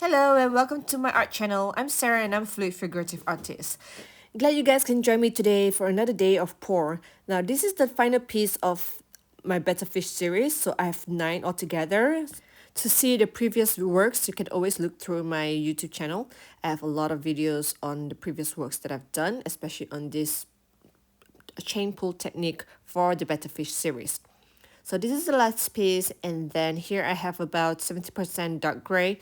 Hello and welcome to my art channel. I'm Sarah and I'm a fluid figurative artist. Glad you guys can join me today for another day of pour. Now this is the final piece of my BETTA fish series, so I have 9 altogether. To see the previous works, you can always look through my YouTube channel. I have a lot of videos on the previous works that I've done, especially on this chain pull technique for the BETTA fish series. So this is the last piece, and then here I have about 70% dark gray,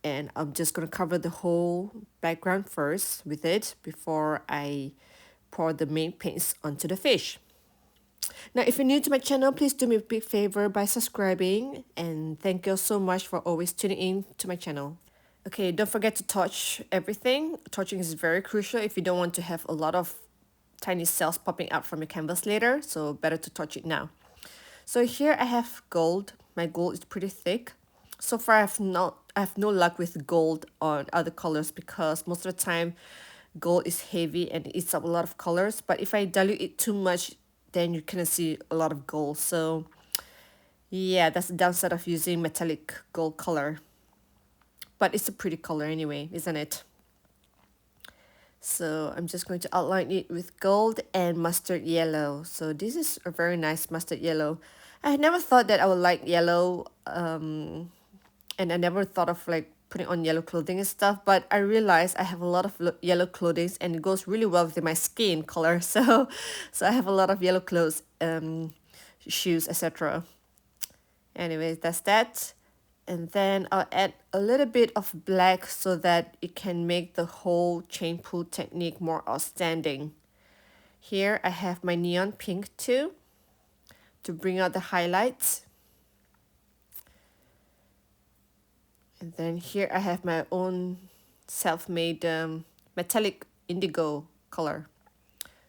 and I'm just going to cover the whole background first with it before I pour the main paints onto the fish. Now, if you're new to my channel, please do me a big favor by subscribing, and thank you so much for always tuning in to my channel. Okay, don't forget to touch everything. Touching is very crucial if you don't want to have a lot of tiny cells popping out from your canvas later, so better to touch it now. So here I have gold. My gold is pretty thick. So far I have no luck with gold on other colors because most of the time gold is heavy and it eats up a lot of colors. But if I dilute it too much, then you cannot see a lot of gold. So yeah, that's the downside of using metallic gold color. But it's a pretty color anyway, isn't it? So I'm just going to outline it with gold and mustard yellow. So this is a very nice mustard yellow. I never thought that I would like yellow, and I never thought of like putting on yellow clothing and stuff, but I realized I have a lot of yellow clothing and it goes really well with my skin color. So I have a lot of yellow clothes, shoes, etc. Anyways, that's that. And then I'll add a little bit of black so that it can make the whole chain pull technique more outstanding. Here I have my neon pink too to bring out the highlights. And then here I have my own self-made metallic indigo color.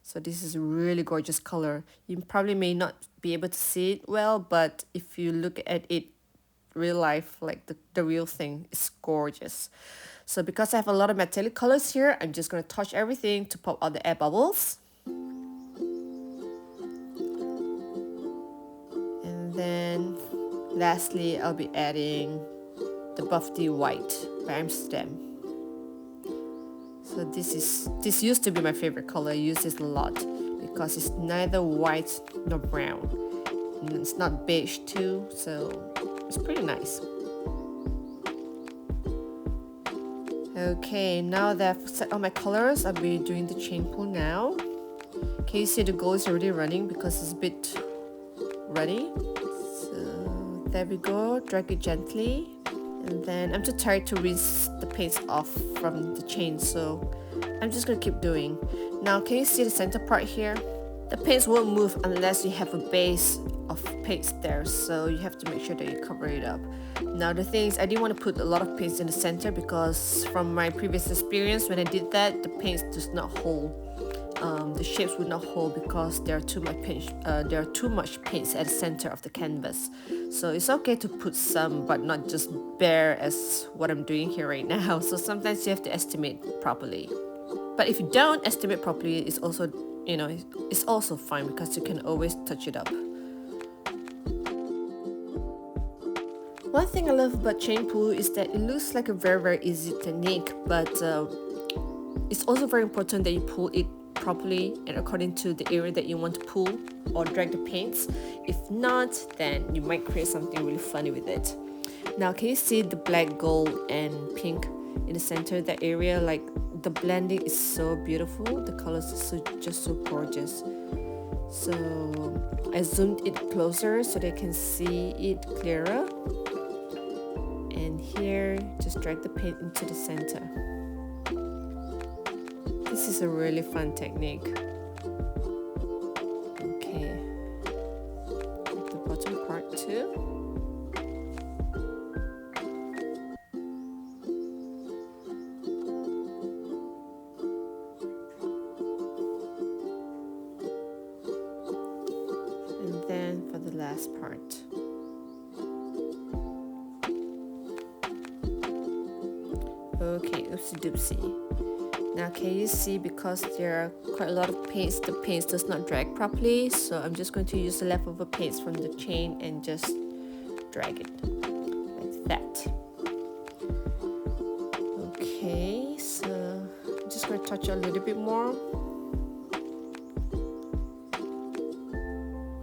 So this is a really gorgeous color. You probably may not be able to see it well, but if you look at it real life, like the real thing, is gorgeous. So because I have a lot of metallic colors here, I'm just going to touch everything to pop out the air bubbles. And then lastly, I'll be adding the Buffy White by Amsterdam. So this used to be my favorite color. I use this a lot because it's neither white nor brown. And it's not beige too, so it's pretty nice. Okay, now that I've set all my colors, I'll be doing the chain pull now. Can you see the gold is already running because it's a bit runny? So there we go, drag it gently. And then I'm too tired to rinse the paints off from the chain, so I'm just gonna keep doing. Now, can you see the center part here? The paints won't move unless you have a base of paints there, so you have to make sure that you cover it up. Now the thing is, I didn't want to put a lot of paints in the center because from my previous experience when I did that, the paints does not hold. The shapes would not hold because there are too much paints at the center of the canvas. So it's okay to put some, but not just bare as what I'm doing here right now. So sometimes you have to estimate properly. But if you don't estimate properly, it's also, it's also fine because you can always touch it up. One thing I love about chain pull is that it looks like a very easy technique, but it's also very important that you pull it properly and according to the area that you want to pull or drag the paints. If not, then you might create something really funny with it. Now can you see the black, gold and pink in the center of that area? Like the blending is so beautiful, the colors are just so gorgeous. So I zoomed it closer so they can see it clearer. And here, just drag the paint into the center. This is a really fun technique. Okay, the bottom part too. And then for the last part. Okay, oopsie doopsie. Now can you see, because there are quite a lot of paints, the paints does not drag properly, so I'm just going to use the leftover paints from the chain and just drag it like that. touch it a little bit more.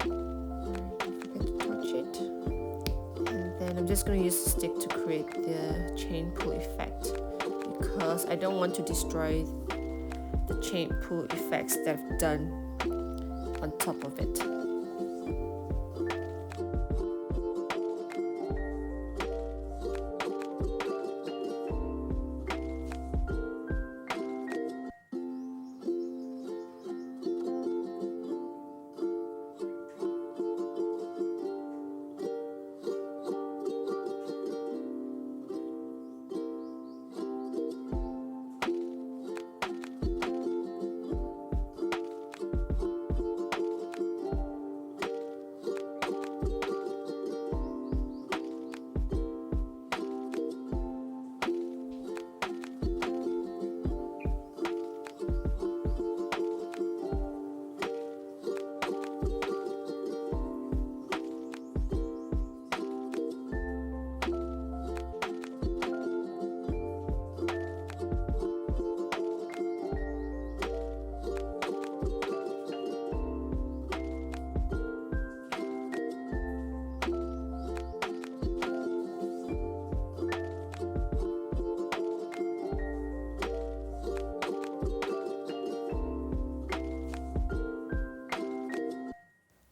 Don't forget to touch it. And then I'm just going to use a stick to create the chain pull effect, because I don't want to destroy the chain pull effects that I've done on top of it.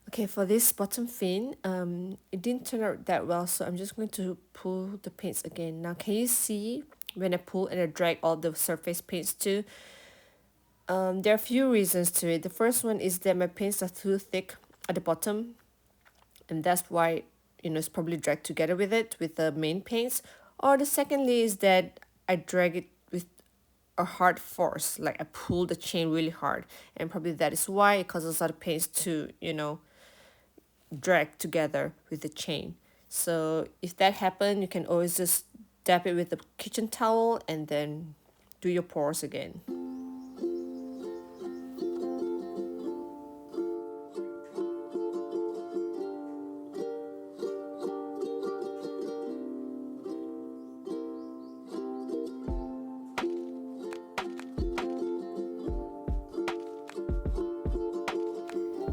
Okay, for this bottom fin, it didn't turn out that well, so I'm just going to pull the paints again. Now, can you see when I pull and I drag all the surface paints too? There are a few reasons to it. The first one is that my paints are too thick at the bottom, and that's why, you know, it's probably dragged together with it, with the main paints. Or the secondly is that I drag it with a hard force, like I pull the chain really hard, and probably that is why it causes other paints to, you know, drag together with the chain. So if that happens, you can always just dab it with a kitchen towel and then do your pores again.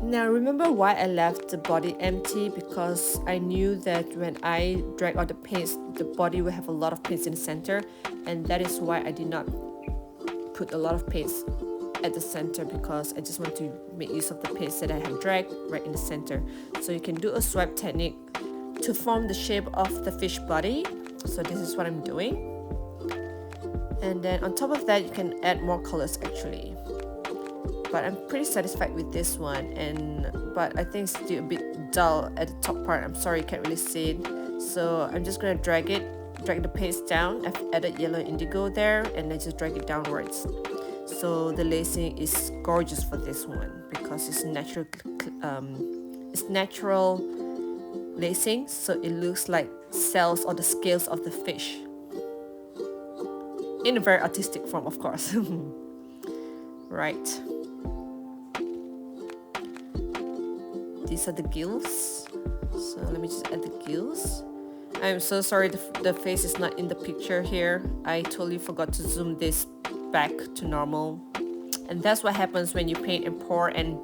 Now remember why I left the body empty, because I knew that when I drag out the paints, the body will have a lot of paints in the center, and that is why I did not put a lot of paints at the center, because I just want to make use of the paints that I have dragged right in the center. So you can do a swipe technique to form the shape of the fish body. So this is what I'm doing. And then on top of that, you can add more colors actually. But I'm pretty satisfied with this one, but I think it's still a bit dull at the top part. I'm sorry you can't really see it. So I'm just gonna drag the paints down. I've added yellow indigo there, and I just drag it downwards. So the lacing is gorgeous for this one because it's natural lacing, so it looks like cells or the scales of the fish in a very artistic form, of course. Right. These are the gills, so let me just add the gills. I'm so sorry the face is not in the picture here. I totally forgot to zoom this back to normal, and that's what happens when you paint and pour and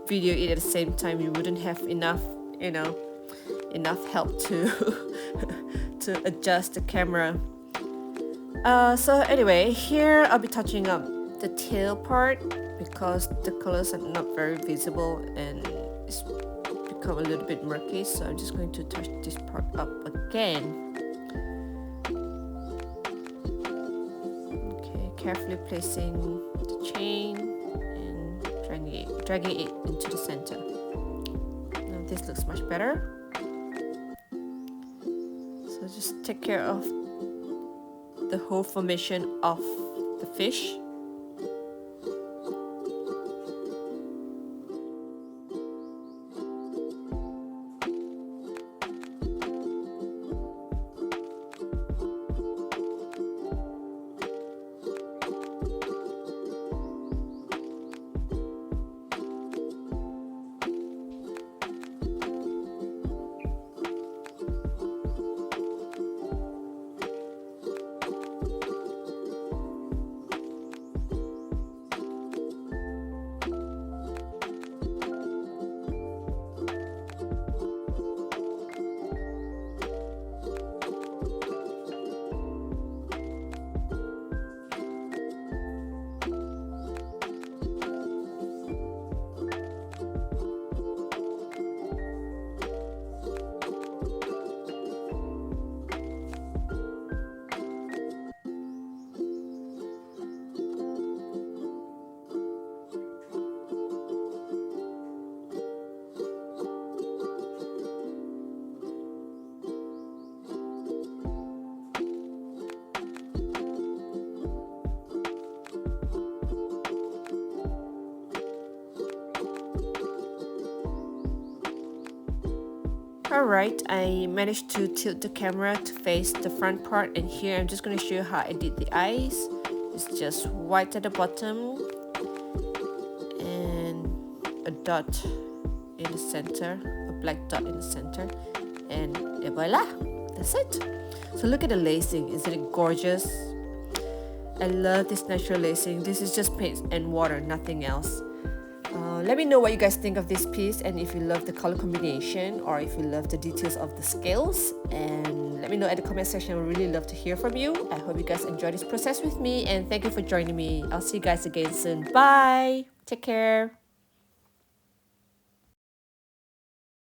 video it at the same time. You wouldn't have enough, you know, enough help to to adjust the camera. So anyway, here I'll be touching up the tail part because the colors are not very visible and it's become a little bit murky, so I'm just going to touch this part up again. Okay, carefully placing the chain and dragging it into the center. Now this looks much better. So just take care of the whole formation of the fish. Alright, I managed to tilt the camera to face the front part, and here I'm just going to show you how I did the eyes. It's just white at the bottom and a dot in the center, a black dot in the center, and voila, that's it. So look at the lacing, isn't it gorgeous? I love this natural lacing. This is just paint and water, nothing else. Let me know what you guys think of this piece, and if you love the color combination or if you love the details of the scales, and let me know at the comment section. I would really love to hear from you. I hope you guys enjoy this process with me, and thank you for joining me. I'll see you guys again soon. Bye, take care.